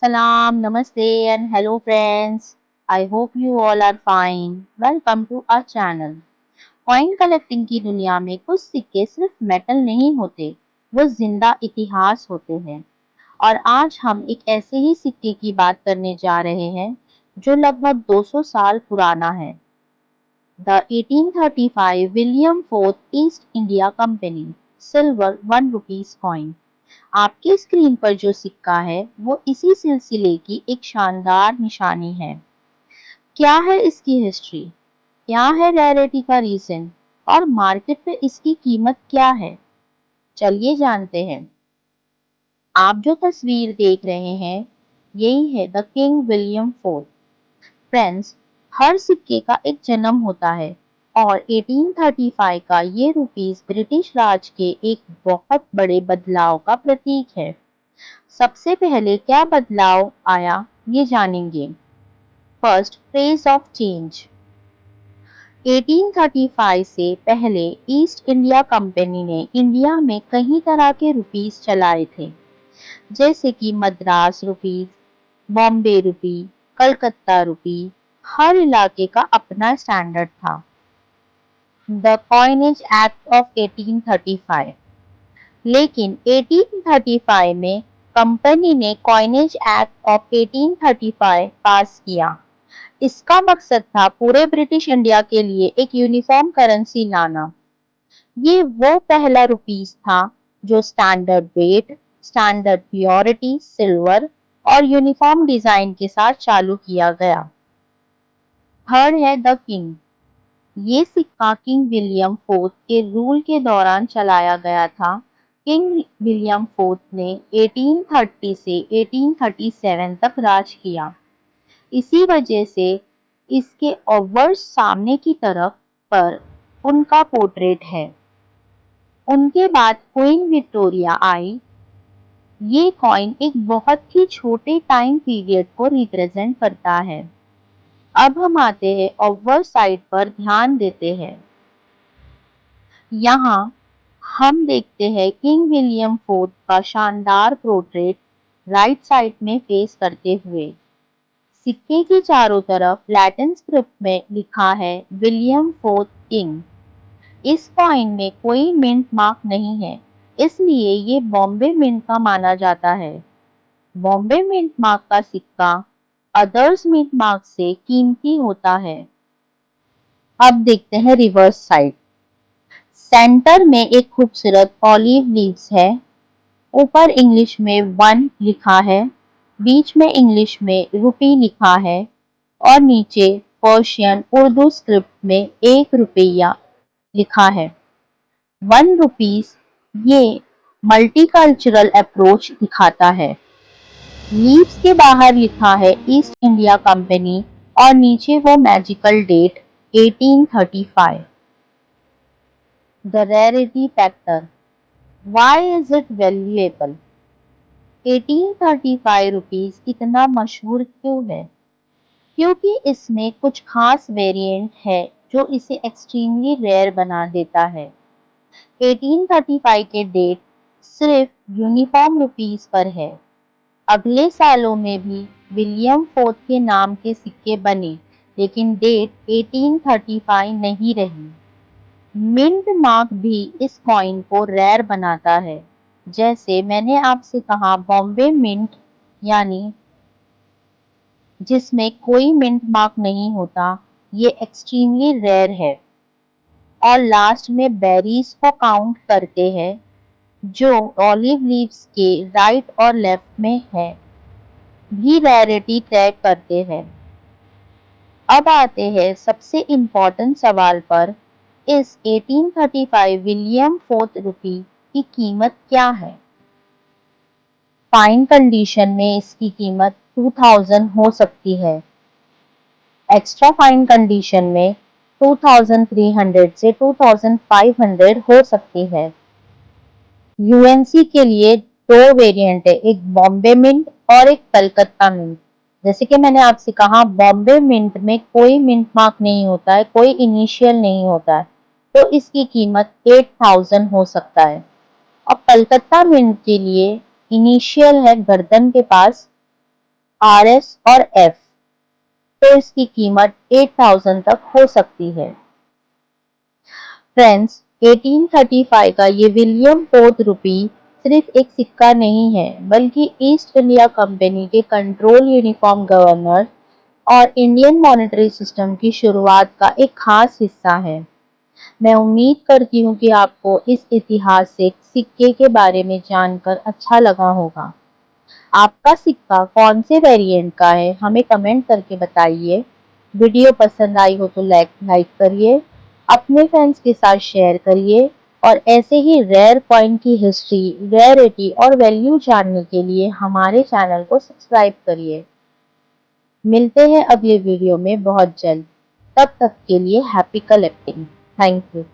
Salam, Namaste, and hello, friends. I hope you all are fine. Welcome to our channel. Coin collecting की दुनिया में कुछ सिक्के सिर्फ मेटल नहीं होते, वो जिंदा इतिहास होते हैं। और आज हम एक ऐसे ही सिक्के की बात करने जा रहे हैं जो लगभग 200 साल पुराना है। The 1835 William fourth east India company silver 1 rupees coin. आपकी स्क्रीन पर जो सिक्का है वो इसी सिलसिले की एक शानदार निशानी है। क्या है इसकी हिस्ट्री, क्या है रैरिटी का रीजन और मार्केट में इसकी कीमत क्या है, चलिए जानते हैं। आप जो तस्वीर देख रहे हैं यही है the king William fourth. Friends, हर सिक्के का एक जन्म होता है और 1835 का ये रुपीस ब्रिटिश राज के एक बहुत बड़े बदलाव का प्रतीक है। सबसे पहले क्या बदलाव आया ये जानेंगे। First, phase of change. 1835 से पहले ईस्ट इंडिया कंपनी ने इंडिया में कई तरह के रुपीस चलाए थे, जैसे कि मद्रास रुपीस, बॉम्बे रुपी, कलकत्ता रुपी। हर इलाके का अपना स्टैंडर्ड था। The coinage act of 1835। लेकिन 1835 में कंपनी ने कॉइनेज एक्ट ऑफ 1835 पास किया। इसका मकसद था पूरे ब्रिटिश इंडिया के लिए एक यूनिफॉर्म करेंसी लाना। ये वो पहला रुपीस था जो standard weight, standard purity, silver और यूनिफॉर्म डिजाइन के साथ चालू किया गया। थर्ड है द किंग। ये सिक्का किंग विलियम फोर्थ के रूल के दौरान चलाया गया था। किंग विलियम फोर्थ ने 1830 से 1837 तक राज किया। इसी वजह से इसके ओवर्स सामने की तरफ पर उनका पोर्ट्रेट है। उनके बाद क्वीन विक्टोरिया आई। ये कॉइन एक बहुत ही छोटे टाइम पीरियड को रिप्रेजेंट करता है। अब हम आते हैं ओवर साइड पर ध्यान देते हैं। यहाँ हम देखते हैं किंग विलियम फोर्थ का शानदार पोर्ट्रेट राइट साइड में फेस करते हुए। सिक्के की चारों तरफ लैटिन स्क्रिप्ट में लिखा है विलियम फोर्थ किंग। इस कॉइन में कोई मिंट मार्क नहीं है, इसलिए ये बॉम्बे मिंट का माना जाता है। बॉम्बे मिंट मार्क का सिक्का अदर्स मिंट मार्क से कीमती होता है। अब देखते हैं रिवर्स साइड। सेंटर में एक खूबसूरत ऑलिव लीव्स है। ऊपर इंग्लिश में 1 लिखा है, बीच में इंग्लिश में रुपी लिखा है और नीचे पर्शियन उर्दू स्क्रिप्ट में 1 रुपया लिखा है। 1 रुपीस ये मल्टीकल्चरल अप्रोच दिखाता है। लीव्स के बाहर लिखा है ईस्ट इंडिया कंपनी और नीचे वो magical date 1835। The rarity factor, why is it valuable. 1835 rupees इतना मशहूर क्यों है? क्योंकि इसमें कुछ खास वेरिएंट है जो इसे एक्सट्रीमली रेयर बना देता है। 1835 के डेट सिर्फ यूनिफॉर्म रुपीस पर है। अगले सालों में भी विलियम फोर्थ के नाम के सिक्के बने, लेकिन डेट 1835 नहीं रही। मिंट मार्क भी इस कॉइन को रेयर बनाता है। जैसे मैंने आपसे कहा बॉम्बे मिंट, यानी जिसमें कोई मिंट मार्क नहीं होता, ये एक्सट्रीमली रेयर है। और लास्ट में बेरीज को काउंट करते हैं जो ऑलिव लीव्स के राइट और लेफ्ट में है, भी रेयरिटी तय करते हैं। अब आते हैं सबसे इम्पोर्टेंट सवाल पर, इस 1835 विलियम फोर्थ रुपी की कीमत क्या है? फाइन कंडीशन में इसकी कीमत 2000 हो सकती है। एक्स्ट्रा फाइन कंडीशन में 2300 से 2500 हो सकती है। यूएनसी के लिए 2 वेरिएंट है, एक बॉम्बे मिंट और एक कलकत्ता मिंट। जैसे कि मैंने आपसे कहा बॉम्बे मिंट में कोई मिंट मार्क नहीं होता है, कोई इनिशियल नहीं होता है, तो इसकी कीमत 8000 हो सकता है। और कलकत्ता मिंट के लिए इनिशियल है गर्दन के पास RS और F, तो इसकी कीमत 8000 तक हो सकती है। फ्रेंड्स, 1835 का ये विलियम फोर्थ रुपी सिर्फ एक सिक्का नहीं है, बल्कि ईस्ट इंडिया कंपनी के कंट्रोल यूनिफॉर्म गवर्नर और इंडियन मॉनेटरी सिस्टम की शुरुआत का एक खास हिस्सा है। मैं उम्मीद करती हूँ कि आपको इस ऐतिहासिक सिक्के के बारे में जानकर अच्छा लगा होगा। आपका सिक्का कौन से वेरिएंट का है, हमें कमेंट करके बताइए। वीडियो पसंद आई हो तो लाइक करिए, अपने फ्रेंड्स के साथ शेयर करिए और ऐसे ही रेयर कॉइन की हिस्ट्री, रेयरिटी और वैल्यू जानने के लिए हमारे चैनल को सब्सक्राइब करिए। मिलते हैं अगले वीडियो में बहुत जल्द। तब तक के लिए हैप्पी कलेक्टिंग। Thank you.